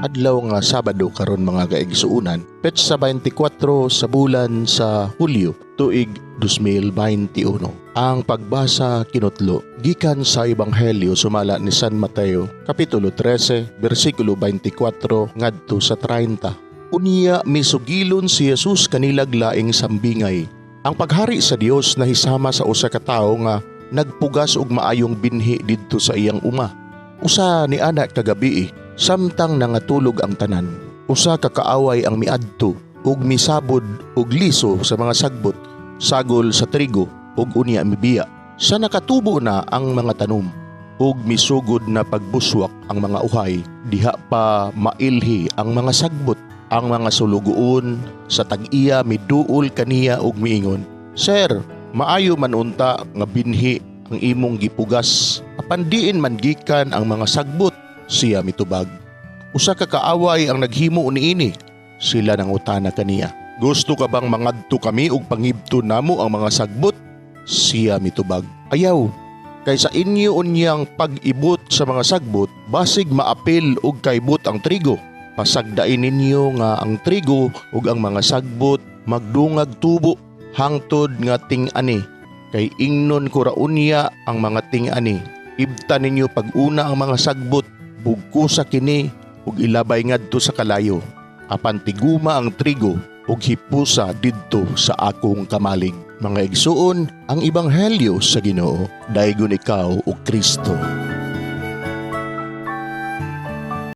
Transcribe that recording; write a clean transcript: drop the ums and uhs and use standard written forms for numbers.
Adlaw nga Sabado karon mga kaigsuunan, petsa 24 sa bulan sa Hulyo, tuig 2021. Ang pagbasa kinutlo gikan sa Ebanghelyo sumala ni San Mateo, kapitulo 13, bersikulo 24 ngadto sa 30. Unya misugilon si Jesus kanilag laing sambingay. Ang paghari sa Dios nahisama sa usa ka tawo nga nagpugas og maayong binhi didto sa iyang uma. Usa ni anak kagabi, samtang nangatulog ang tanan. Usa ka kaaway ang miadto ug misabod og liso sa mga sagbot, sagol sa trigo ug unya mibiya. Sa nakatubo na ang mga tanom ug misugod na pagbuswak ang mga uhay, diha pa mailhi ang mga sagbot. Ang mga sulugoon sa tag-iya miduol kaniya ug miingon, "Sir, maayo man unta nga binhi ang imong gipugas, apan diin man gikan ang mga sagbot." Siya mitubag, "Usa ka kaaway ang naghimo niini." Sila nangutana kaniya, "Gusto ka bang mangadto kami ug pangibto namo ang mga sagbot?" Siya mitubag, "Ayaw, kay sa inyo unyang pag-ibot sa mga sagbot, basig maapil og kaibot ang trigo. Pasagdain ninyo nga ang trigo ug ang mga sagbot magdungag tubo hangtod nga ting-ani. Kay ingnon ko raunya ang mga ting-ani. Ibta ninyo pag-una ang mga sagbot, bugkusa kini ug ilabay ngadto sa kalayo. Apan tiguma ang trigo ug hipusa didto sa akong kamalig." Mga igsuon, ang Ebanghelyo sa Ginoo, daygon ikaw o Kristo.